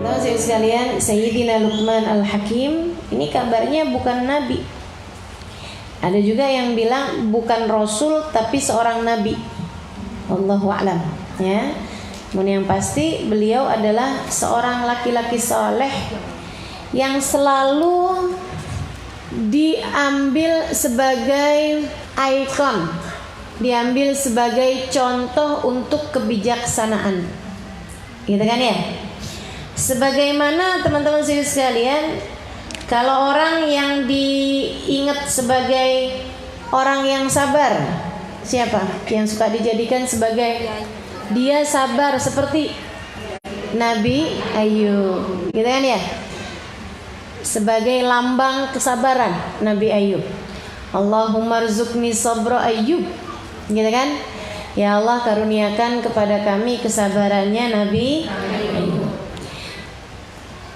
Teman-teman sekalian, Sayyidina Luqman Al-Hakim ini kabarnya bukan nabi. Ada juga yang bilang bukan rasul tapi seorang nabi. Allahu a'lam, ya. Namun yang pasti beliau adalah seorang laki-laki soleh yang selalu diambil sebagai ikon, diambil sebagai contoh untuk kebijaksanaan, gitu kan ya? Sebagaimana teman-teman sekalian, kalau orang yang diingat sebagai orang yang sabar, siapa yang suka dijadikan sebagai dia sabar seperti Nabi Ayub, gitu kan ya? Sebagai lambang kesabaran Nabi Ayub. Allahumma rzuqni sabra Ayub, gitu kan? Ya Allah, karuniakan kepada kami kesabarannya Nabi Ayub.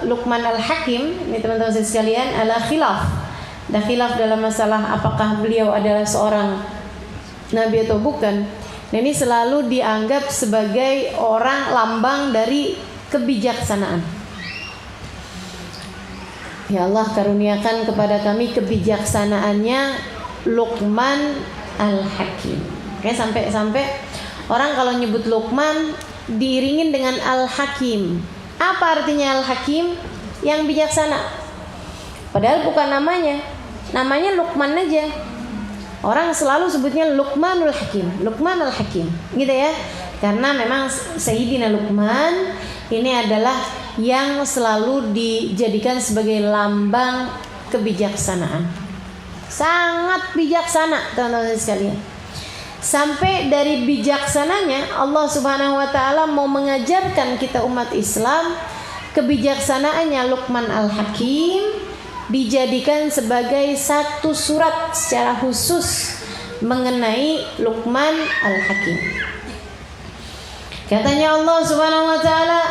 Luqman Al-Hakim, ini teman-teman sekalian, ala khilaf. Ada khilaf dalam masalah apakah beliau adalah seorang nabi atau bukan. Dan ini selalu dianggap sebagai orang lambang dari kebijaksanaan. Ya Allah, karuniakan kepada kami kebijaksanaannya Luqman Al-Hakim. Oke, sampai orang kalau nyebut Luqman diiringin dengan Al-Hakim. Apa artinya Al-Hakim? Yang bijaksana. Padahal bukan namanya. Namanya Luqman aja. Orang selalu sebutnya Luqmanul Hakim, Luqman Al-Hakim, gitu ya. Karena memang Sayyidina Luqman ini adalah yang selalu dijadikan sebagai lambang kebijaksanaan. Sangat bijaksana, teman-teman sekalian. Sampai dari bijaksananya Allah Subhanahu wa taala mau mengajarkan kita umat Islam, kebijaksanaannya Luqman Al-Hakim dijadikan sebagai satu surat secara khusus mengenai Luqman Al-Hakim. Katanya Allah Subhanahu wa taala,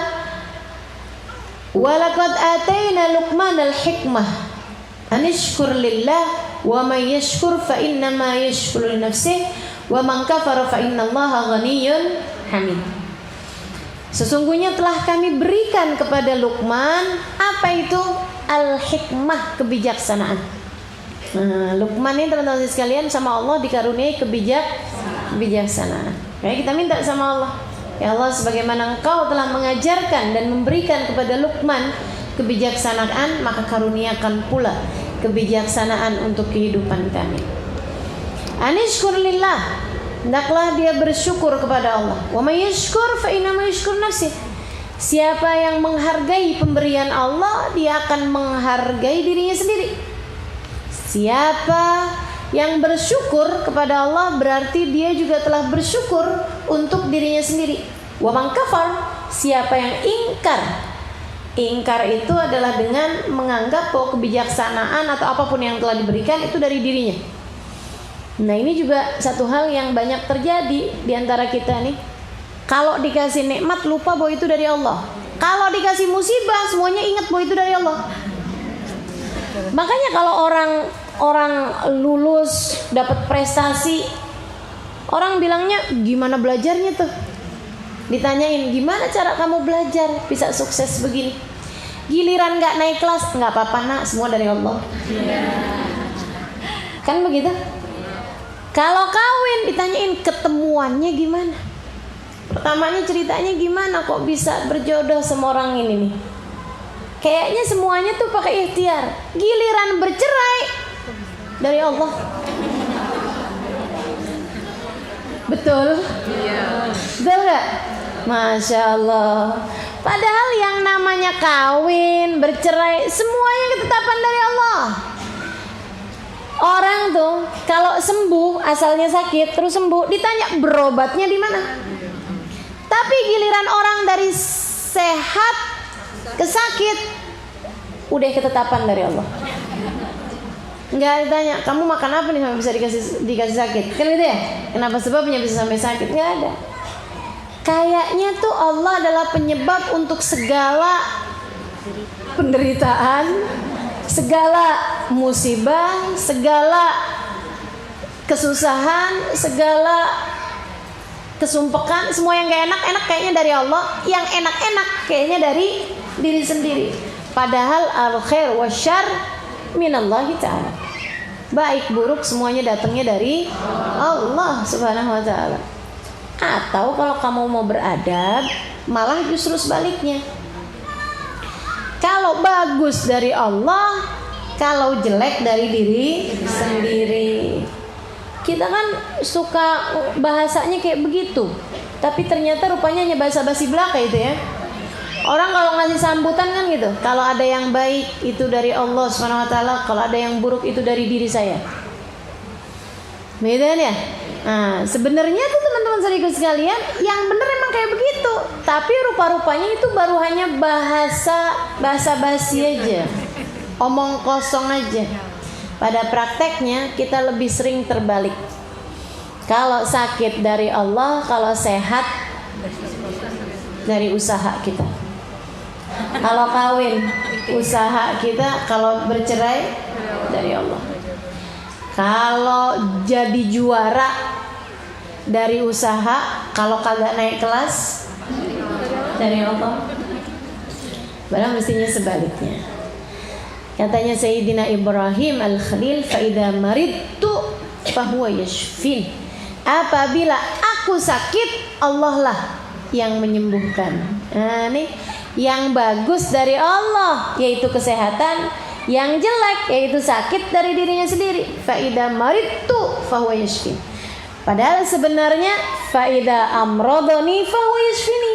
"Wa laqad ataina Luqman al-hikmah an yashkur lillah wa may yashkur fa inna ma yashkuru li nafsihi wa man kafara fa innallaha ghaniyyun hamid." Sesungguhnya telah kami berikan kepada Luqman apa itu? Al-hikmah, kebijaksanaan. Luqman ini teman-teman sekalian sama Allah dikaruniai kebijaksanaan. Kayak kita minta sama Allah, ya Allah, sebagaimana Engkau telah mengajarkan dan memberikan kepada Luqman kebijaksanaan, maka karuniakan pula kebijaksanaan untuk kehidupan kami. Anishkur lillah, hendaklah dia bersyukur kepada Allah. Wa may yashkur fa inna ma yashkur nafsihi. Siapa yang menghargai pemberian Allah, dia akan menghargai dirinya sendiri. Siapa yang bersyukur kepada Allah, berarti dia juga telah bersyukur untuk dirinya sendiri. Wa man kafar, siapa yang ingkar. Ingkar itu adalah dengan menganggap bahwa kebijaksanaan atau apapun yang telah diberikan itu dari dirinya. Nah, ini juga satu hal yang banyak terjadi di antara kita nih. Kalau dikasih nikmat lupa bahwa itu dari Allah. Kalau dikasih musibah semuanya ingat bahwa itu dari Allah. Makanya kalau orang lulus dapat prestasi, orang bilangnya gimana belajarnya tuh? Ditanyain gimana cara kamu belajar bisa sukses begini. Giliran nggak naik kelas, nggak apa-apa nak, semua dari Allah. Kan begitu? Kalau kawin ditanyain ketemuannya gimana? Pertamanya ceritanya gimana kok bisa berjodoh sama orang ini nih? Kayaknya semuanya tuh pakai ikhtiar. Giliran bercerai dari Allah. Betul? Iya. Betul gak? Masya Allah. Padahal yang namanya kawin, bercerai, semuanya ketetapan dari Allah. Orang tuh kalau sembuh, asalnya sakit terus sembuh, ditanya berobatnya di mana? Tapi giliran orang dari sehat ke sakit, udah ketetapan dari Allah. Enggak ditanya, kamu makan apa nih sampai bisa dikasih sakit? Kan gitu ya? Kenapa sebabnya bisa sampai sakit? Enggak ada. Kayaknya tuh Allah adalah penyebab untuk segala penderitaan, segala musibah, segala kesusahan, segala kesumpekan, semua yang gak enak-enak kayaknya dari Allah, yang enak-enak kayaknya dari diri sendiri. Padahal al-khair wasyarr minallahi ta'ala. Baik buruk semuanya datangnya dari Allah Subhanahu wa ta'ala. Atau kalau kamu mau beradab, malah justru sebaliknya. Kalau bagus dari Allah, kalau jelek dari diri sendiri. Kita kan suka bahasanya kayak begitu, tapi ternyata rupanya hanya bahasa basi belaka itu ya. Orang kalau ngasih sambutan kan gitu, kalau ada yang baik itu dari Allah Subhanahu wa ta'ala, kalau ada yang buruk itu dari diri saya. Beda ya? Nah, sebenarnya tuh teman-teman saudaraku sekalian, yang benar emang kayak begitu. Tapi rupa-rupanya itu baru hanya bahasa basi aja. Omong kosong aja. Pada prakteknya kita lebih sering terbalik. Kalau sakit dari Allah, kalau sehat dari usaha kita. Kalau kawin, usaha kita. Kalau bercerai, dari Allah. Kalau jadi juara, dari usaha. Kalau kagak naik kelas, dari Allah. Padahal mestinya sebaliknya. Katanya Sayyidina Ibrahim Al-Khalil, "Fa'idha maridtu fahuwa yashfin." Apabila aku sakit, Allah lah yang menyembuhkan. Nah, nih yang bagus dari Allah yaitu kesehatan, yang jelek yaitu sakit dari dirinya sendiri. Fa'idha maridtu fahuwa yashfin. Padahal sebenarnya fa'idha amradani fahuwa yashfini.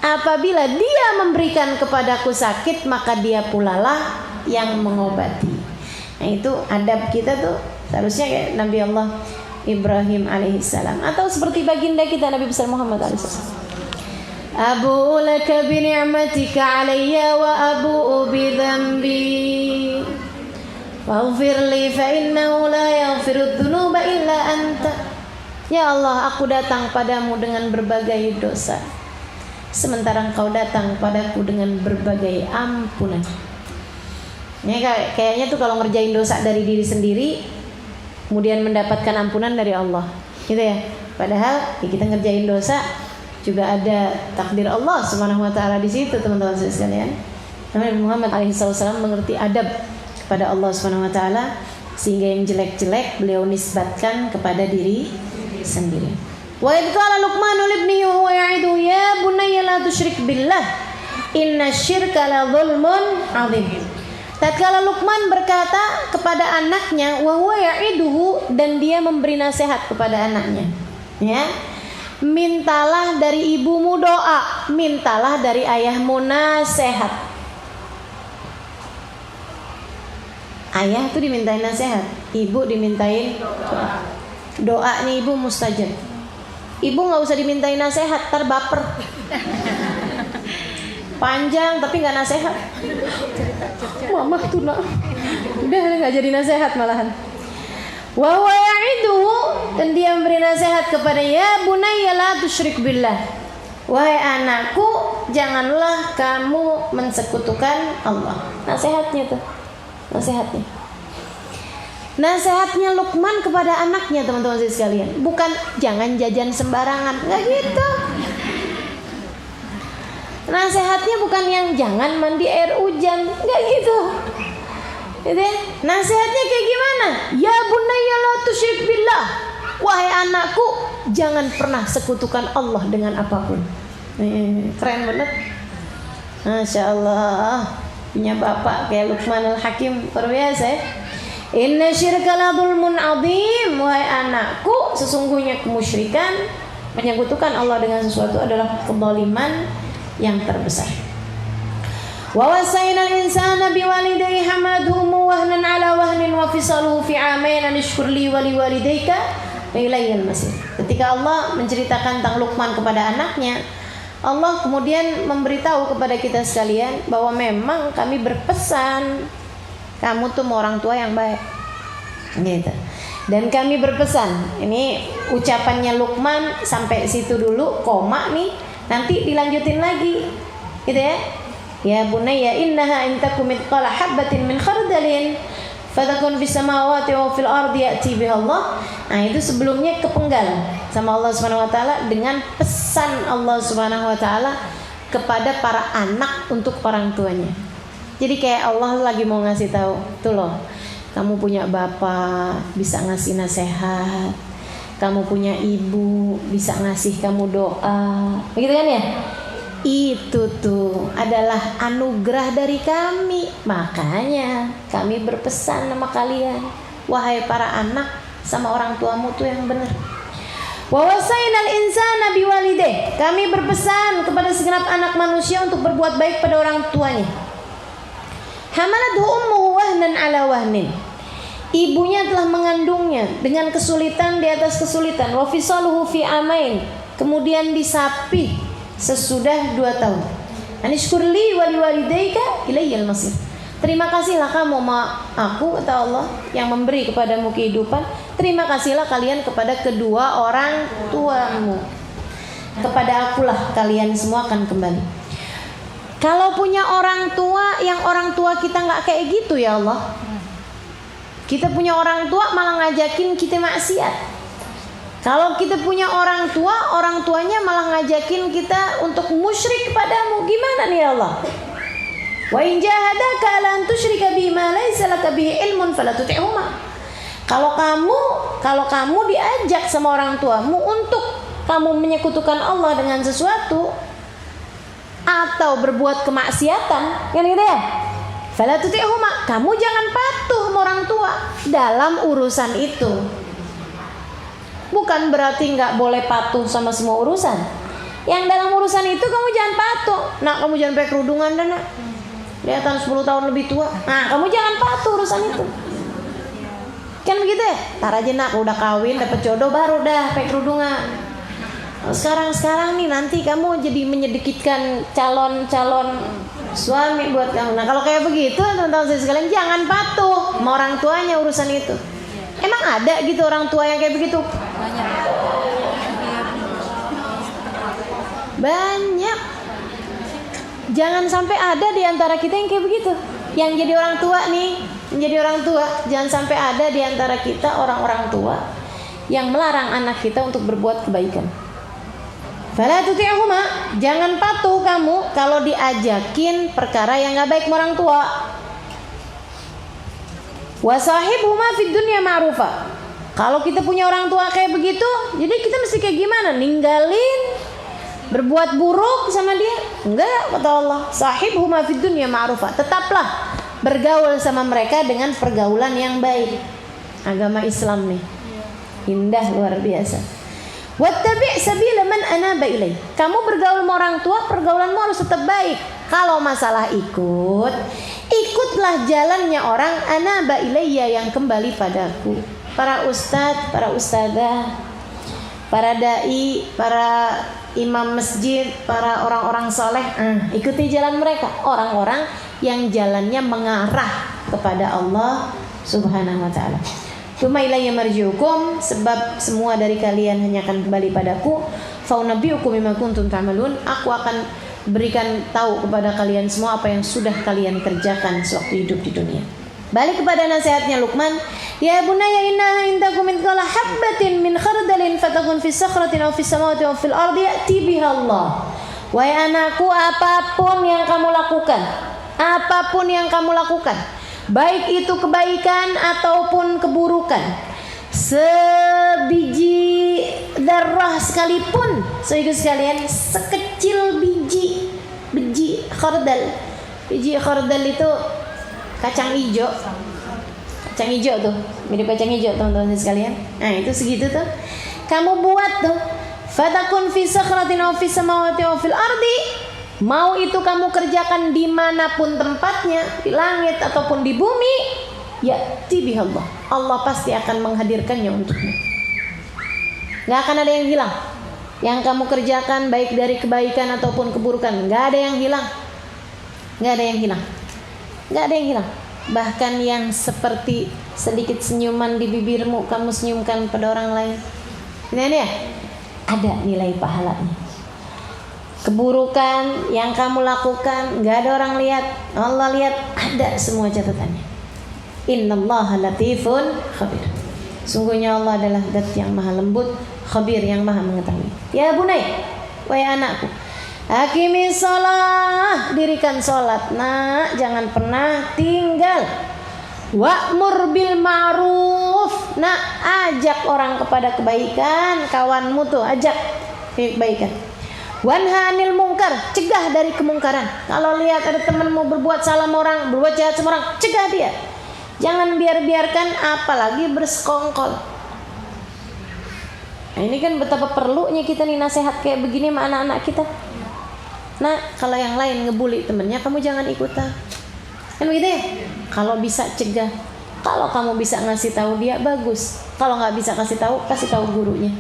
Apabila dia memberikan kepadaku sakit, maka dia pula lah yang mengobati. Nah, itu adab kita tuh seharusnya kayak Nabi Allah Ibrahim alaihissalam, atau seperti baginda kita Nabi besar Muhammad alaihissalam. Abu'u laka bi ni'matika alayya wa abu'u bi dhanbi faghfir li fa innahu la yaghfiru dzunuba illa anta. Ya Allah, aku datang padamu dengan berbagai dosa, sementara Engkau datang padaku dengan berbagai ampunan. Ini kayaknya tuh kalau ngerjain dosa dari diri sendiri, kemudian mendapatkan ampunan dari Allah, gitu ya. Padahal ya kita ngerjain dosa juga ada takdir Allah Subhanahu wa ta'ala di situ, teman-teman sekalian. Nabi Muhammad alaihissalam mengerti adab kepada Allah Subhanahu wa ta'ala, sehingga yang jelek-jelek beliau nisbatkan kepada diri sendiri. Wa idh qala Luqmanu libnihi wa huwa ya'idu ya bunayya la tusyrik billah innasyirka la dzulmun 'adzim. Tatkala Luqman berkata kepada anaknya, wa huwa ya'iduhu, dan dia memberi nasihat kepada anaknya, ya, mintalah dari ibumu doa, mintalah dari ayahmu nasihat. Ayah tuh dimintain nasihat, ibu dimintain doa. Doanya ibu mustajab. Ibu nggak usah dimintain nasihat, ntar baper. Panjang tapi nggak nasihat. Mama tuh nak, udah nggak jadi nasihat malahan. Wa huwa ya'iduhu, dan dia memberi nasihat kepada ya bunayya la tusyrik billah. Wahai anakku, janganlah kamu mensekutukan Allah. Nasihatnya tuh, nasihatnya. Nasihatnya Luqman kepada anaknya, teman-teman sekalian, bukan jangan jajan sembarangan, nggak gitu. Nasihatnya bukan yang jangan mandi air hujan, nggak gitu. Gitu ya? Nasihatnya kayak gimana? Ya bunayya la tusyrik billah. Wahai anakku, jangan pernah sekutukan Allah dengan apapun. Keren banget. Masya Allah, punya bapak kayak Luqman al-Hakim, luar biasa ya. Inna syirka la dzulmun 'adzim. Wahai anakku, sesungguhnya kemusyrikan, menyekutukan Allah dengan sesuatu adalah kezaliman yang terbesar. Wa wasaina al-insana biwalidayhi hamadhuhu wahnan 'ala wahnin wa fisaluhu fi 'amain an ishkur li wa liwalidayka wa ilayyal masir. Ketika Allah menceritakan tentang Luqman kepada anaknya, Allah kemudian memberitahu kepada kita sekalian bahwa memang kami berpesan kamu tuh mau orang tua yang baik, gitu. Dan kami berpesan, ini ucapannya Luqman sampai situ dulu, koma nih, nanti dilanjutin lagi, gitu ya. Ya bunayya innaha in takum mithqala habatin min khardalin fatakun fis samawati wa fil ardi ya'ti biha Allah. Nah, itu sebelumnya kepenggal sama Allah Subhanahu wa taala dengan pesan Allah Subhanahu wa taala kepada para anak untuk orang tuanya. Jadi kayak Allah lagi mau ngasih tahu, tuh loh, kamu punya bapak bisa ngasih nasihat, kamu punya ibu bisa ngasih kamu doa, begitu kan ya? Itu tuh adalah anugerah dari kami. Makanya kami berpesan sama kalian, wahai para anak, sama orang tuamu tuh yang benar. Wa wasainal insana biwalidayh. Kami berpesan kepada segenap anak manusia untuk berbuat baik pada orang tuanya. Hamalathu ummuhu wahnan ala wahnin. Ibunya telah mengandungnya dengan kesulitan di atas kesulitan. Wa fisaluhu fi amain. Kemudian disapih sesudah 2 tahun. Anishkurli wa liwalidayka ilayyal masir. Terima kasihlah kamu sama aku, kata Allah, yang memberi kepadamu kehidupan. Terima kasihlah kalian kepada kedua orang tuamu. Kepada akulah kalian semua akan kembali. Kalau punya orang tua, yang orang tua kita gak kayak gitu ya Allah. Kita punya orang tua malah ngajakin kita maksiat. Kalau kita punya orang tua, orang tuanya malah ngajakin kita untuk musyrik kepadamu. Gimana nih ya Allah? Wa in jahadaka ala an tusyrika bima laysa laka bihi ilmun fala tuti'huma. Kalau kamu diajak sama orang tuamu untuk kamu menyekutukan Allah dengan sesuatu atau berbuat kemaksiatan, kan gitu ya? Fala tuti'huma, kamu jangan patuh sama orang tua dalam urusan itu. Bukan berarti nggak boleh patuh sama semua urusan. Yang dalam urusan itu kamu jangan patuh. Nak, kamu jangan pakai kerudungan dan nak. Kelihatan 10 tahun lebih tua. Nah, kamu jangan patuh urusan itu. Kan begitu ya? Tar aja nak, udah kawin, dapat jodoh baru dah pakai kerudungan. Sekarang nih nanti kamu jadi menyedikitkan calon suami buat kamu. Nah, kalau kayak begitu, teman-teman saya sekalian, jangan patuh sama orang tuanya urusan itu. Emang ada gitu orang tua yang kayak begitu? Banyak. Jangan sampai ada di antara kita yang kayak begitu. Yang jadi orang tua nih, menjadi orang tua, jangan sampai ada di antara kita orang-orang tua yang melarang anak kita untuk berbuat kebaikan. Fala tuti'huma, jangan patuh kamu kalau diajakin perkara yang enggak baik sama orang tua. Wa sahibhuma fid dunya ma'rufa. Kalau kita punya orang tua kayak begitu, jadi kita mesti kayak gimana? Ninggalin berbuat buruk sama dia? Enggak, kata Allah. Sahibhuma fid dunya ma'rufa. Tetaplah bergaul sama mereka dengan pergaulan yang baik. Agama Islam nih indah luar biasa. Wattabi' sabila man anaba ilaih. Kamu bergaul sama orang tua, pergaulanmu harus tetap baik. Kalau masalah ikutlah jalannya orang anaba ilayya, yang kembali padaku. Para ustadz, para ustadzah, para dai, para imam masjid, para orang-orang soleh, ikuti jalan mereka. Orang-orang yang jalannya mengarah kepada Allah Subhanahu wa ta'ala. Tsumma ilayya marji'ukum, sebab semua dari kalian hanya akan kembali padaku. Fa unabbi'ukum bima kuntum ta'malun, aku akan berikan tahu kepada kalian semua apa yang sudah kalian kerjakan sewaktu hidup di dunia. Balik kepada nasihatnya Luqman, ya bunayya innaha in takum mithqala habbatin min khardalin fatakun fis sakhratin aw fis samawati aw fil ardi ya'ti biha Allah. Wahai anakku, apapun yang kamu lakukan, baik itu kebaikan ataupun keburukan, sebiji darah sekalipun, saudara sekalian, sekecil biji khardal. Biji khardal itu kacang hijau tuh, mirip kacang hijau teman-teman sekalian. Nah, itu segitu tuh. Kamu buat tuh. Fatakun fi sakhratin aw fis samawati aw fil ardi. Mau itu kamu kerjakan dimanapun tempatnya, di langit ataupun di bumi, ya'ti bihallah. Allah pasti akan menghadirkannya untukmu. Gak akan ada yang hilang. Yang kamu kerjakan baik dari kebaikan ataupun keburukan, gak ada yang hilang. Gak ada yang hilang. Bahkan yang seperti sedikit senyuman di bibirmu kamu senyumkan pada orang lain, ini ya, ada nilai pahalanya. Keburukan yang kamu lakukan gak ada orang lihat, Allah lihat, ada semua catatannya. Innallaha latifun khabir. Sungguhnya Allah adalah zat yang maha lembut, khabir, yang maha mengetahui. Ya bunai, wahai anakku, Aqimis shalah, dirikan sholat. Nak, jangan pernah tinggal. Wa'mur bil ma'ruf. Nak, ajak orang kepada kebaikan. Kawanmu tuh ajak kebaikan. Wanha anil munkar, cegah dari kemungkaran. Kalau lihat ada temanmu berbuat salah sama orang, berbuat jahat sama orang, cegah dia. Jangan biarkan, apalagi bersekongkol. Nah, ini kan betapa perlunya kita nih nasihat kayak begini sama anak-anak kita. Nah, kalau yang lain ngebully temennya, kamu jangan ikutan. Kan begitu ya? Kalau bisa cegah. Kalau kamu bisa ngasih tahu dia, bagus. Kalau nggak bisa kasih tahu gurunya.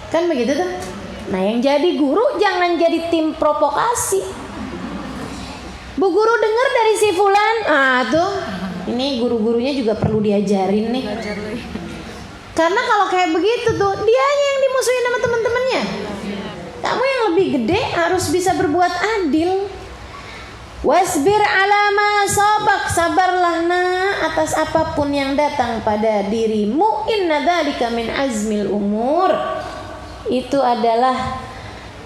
Kan begitu tuh. Nah, yang jadi guru jangan jadi tim provokasi. Bu guru dengar dari si fulan, tuh. Ini guru-gurunya juga perlu diajarin nih. Karena kalau kayak begitu tuh, dianya yang dimusuhin sama teman-temannya. Kamu yang lebih gede harus bisa berbuat adil. Wasbir ala ma sabak, sabarlah nak atas apapun yang datang pada dirimu. Inna dzalika min azmil umur. Itu adalah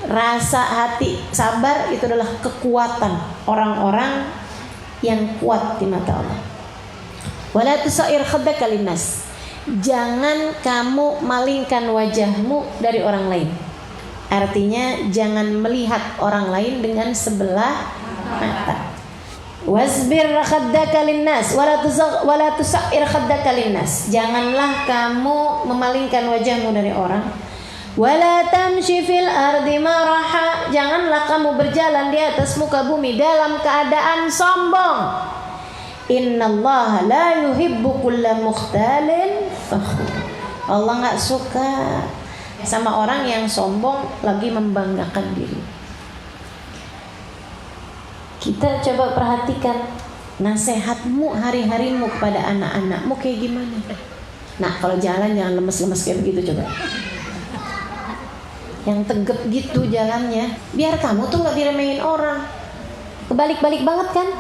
rasa hati, sabar itu adalah kekuatan orang-orang yang kuat di mata Allah. Wala tusair khaddaka linnas. Jangan kamu malingkan wajahmu dari orang lain. Artinya jangan melihat orang lain dengan sebelah mata. Wasbir khaddaka linnas wala tusair khaddaka linnas. Janganlah kamu memalingkan wajahmu dari orang. Wala tamshi fil ardi maraha. Janganlah kamu berjalan di atas muka bumi dalam keadaan sombong. Innallaha la yuhibbu kulla mukhtalin fakhur. Allah enggak suka sama orang yang sombong lagi membanggakan diri. Kita coba perhatikan nasihatmu hari-harimu kepada anak-anakmu kayak gimana. Nah, kalau jalan jangan lemes-lemes kayak begitu coba. Yang tegap gitu jalannya, biar kamu tuh nggak diremehin orang. Kebalik-balik banget kan?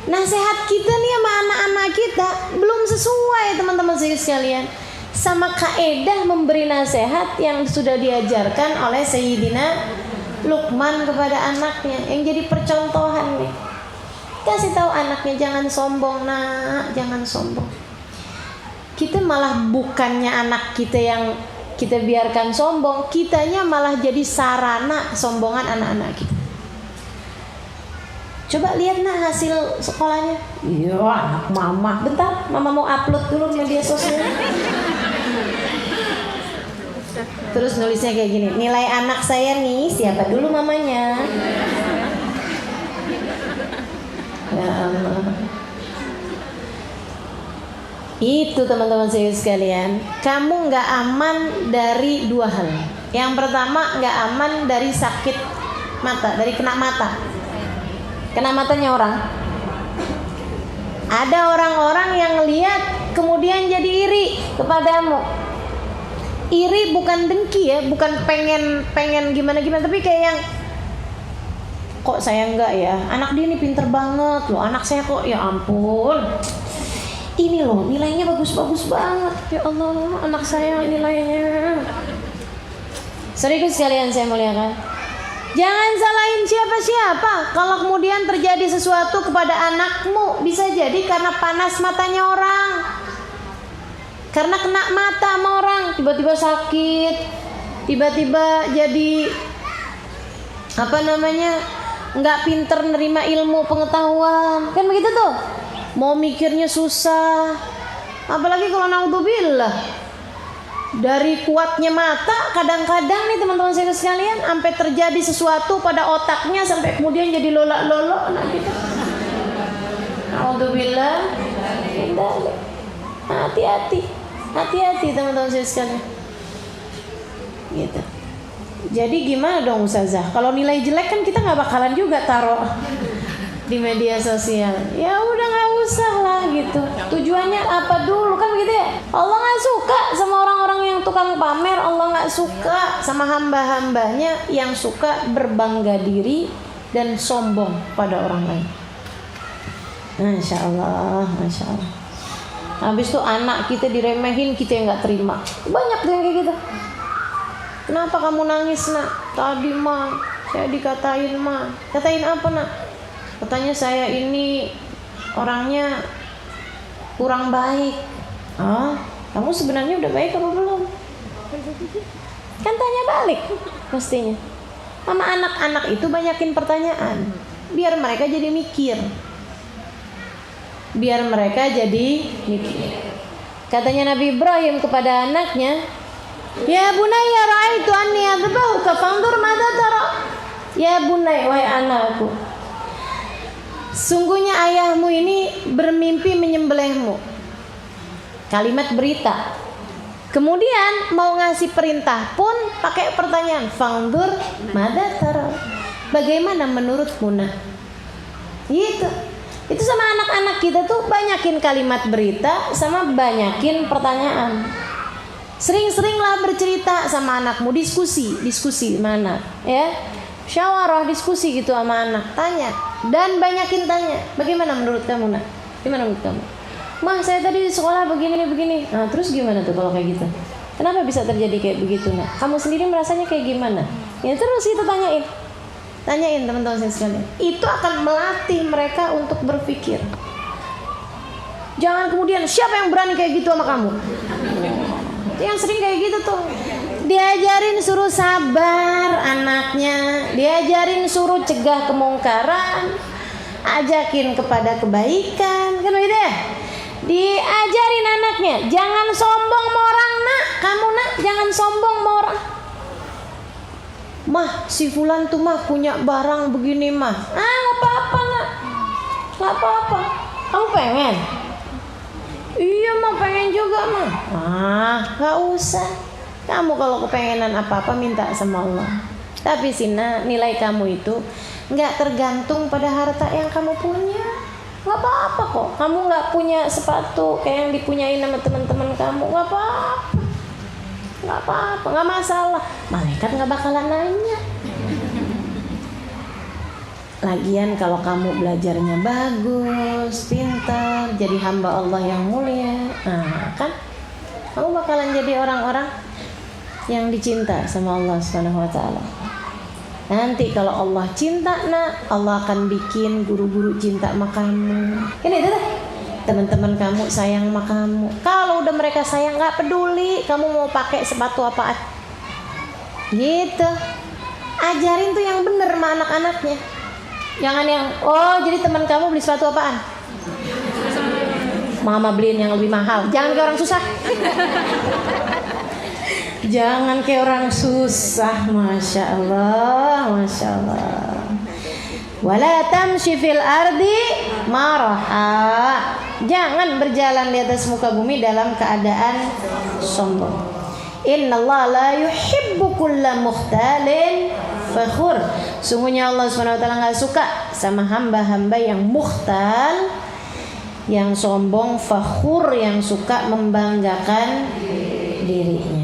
Nasihat kita nih sama anak-anak kita belum sesuai teman-teman sekalian sama kaedah memberi nasihat yang sudah diajarkan oleh Sayyidina Luqman kepada anaknya, yang jadi percontohan nih. Kasih tahu anaknya jangan sombong nak, jangan sombong. Kita malah bukannya anak kita yang kita biarkan sombong, kitanya malah jadi sarana sombongan anak-anak kita. Coba lihat nak hasil sekolahnya. Iya, anak mama. Bentar, mama mau upload dulu media sosial. Terus nulisnya kayak gini, nilai anak saya nih, siapa dulu mamanya? Ya Allah. Itu teman-teman saya sekalian, kamu gak aman dari dua hal. Yang pertama, gak aman dari sakit mata, dari kena mata. Kena matanya orang. Ada orang-orang yang lihat kemudian jadi iri kepadamu. Iri bukan dengki ya, bukan pengen gimana-gimana, tapi kayak yang kok saya enggak ya, anak dia ini pinter banget loh, anak saya kok ya ampun, ini loh nilainya bagus-bagus banget, ya Allah anak saya nilainya. Serius sekalian saya muliakan, jangan salahin siapa-siapa. Kalau kemudian terjadi sesuatu kepada anakmu, bisa jadi karena panas matanya orang, karena kena mata sama orang, tiba-tiba sakit, tiba-tiba jadi nggak pinter nerima ilmu pengetahuan, kan begitu tuh. Mau mikirnya susah, apalagi kalau naudzubillah dari kuatnya mata, kadang-kadang nih teman-teman saya sekalian, sampai terjadi sesuatu pada otaknya sampai kemudian jadi lolak-lolok anak kita. Naudzubillah. Hati-hati teman-teman saya sekalian. Gitu. Jadi gimana dong Ustazah? Kalau nilai jelek kan kita nggak bakalan juga taruh di media sosial. Ya udah nggak usah lah gitu. Tujuannya apa dulu kan begitu ya? Allah nggak suka sama orang-orang yang tukang pamer. Allah nggak suka sama hamba-hambanya yang suka berbangga diri dan sombong pada orang lain. Masya Allah. Habis itu anak kita diremehin, kita yang nggak terima. Banyak tuh yang kayak gitu. Kenapa kamu nangis nak? Tadi mah Saya dikatain mah. Katain apa nak? Katanya saya ini orangnya kurang baik. Oh, kamu sebenarnya udah baik apa belum? Kan tanya balik pastinya. Sama anak-anak itu banyakin pertanyaan, biar mereka jadi mikir. Biar mereka jadi mikir. Katanya Nabi Ibrahim kepada anaknya, "Ya bunayya ra'aitu anni adbahuka fanzur madza tara." Ya bunay, wahai anakku, sungguhnya ayahmu ini bermimpi menyembelihmu. Kalimat berita. Kemudian mau ngasih perintah pun pakai pertanyaan, fanzur madza tara. Bagaimana menurutmu nak? Gitu. Itu sama anak-anak kita tuh banyakin kalimat berita sama banyakin pertanyaan. Sering-seringlah bercerita sama anakmu, diskusi mana, ya. Syawarah, diskusi gitu sama anak, tanya dan banyakin tanya. Bagaimana menurut kamu nak? Gimana menurut kamu? Mah, saya tadi di sekolah begini. Nah, terus gimana tuh kalau kayak gitu? Kenapa bisa terjadi kayak begitu nak? Kamu sendiri merasanya kayak gimana? Ya terus itu tanyain. Tanyain teman-teman saya sekalian. Itu akan melatih mereka untuk berpikir. Jangan kemudian siapa yang berani kayak gitu sama kamu? Yang sering kayak gitu tuh. Diajarin suruh sabar anaknya, diajarin suruh cegah kemungkaran, ajakin kepada kebaikan, kan begitu ya? Diajarin anaknya, jangan sombong sama orang nak, kamu nak jangan sombong sama orang. Mah, si fulan tuh mah punya barang begini mah. Gak apa-apa nak, gak apa-apa. Kamu pengen? Iya mah pengen juga mah. Gak usah. Kamu kalau kepengenan apa-apa minta sama Allah. Tapi Sina, nilai kamu itu gak tergantung pada harta yang kamu punya. Gak apa-apa kok. Kamu gak punya sepatu kayak yang dipunyain sama teman-teman kamu. Gak apa-apa. Gak apa-apa, gak masalah. Malaikat gak bakalan nanya. Lagian kalau kamu belajarnya bagus, pintar, jadi hamba Allah yang mulia, kan kamu bakalan jadi orang-orang yang dicinta sama Allah Subhanahu wa taala. Nanti kalau Allah cinta nak, Allah akan bikin guru-guru cinta sama kamu. Ini itu deh. Teman-teman kamu sayang sama kamu. Kalau udah mereka sayang, nggak peduli kamu mau pakai sepatu apaan. Gitu. Ajarin tuh yang bener sama anak-anaknya. Jangan yang, jadi teman kamu beli sepatu apaan? Mama beliin yang lebih mahal. Jangan kayak orang susah. Jangan kayak orang susah. Masya Allah, Masya Allah. Wala tamshi fil ardi maraha. Jangan berjalan di atas muka bumi dalam keadaan sombong. Innallaha la yuhibbu kulla mukhtalin fakhur. Sungguhnya Allah SWT gak suka sama hamba-hamba yang mukhtal, yang sombong, fakhur, yang suka membanggakan dirinya.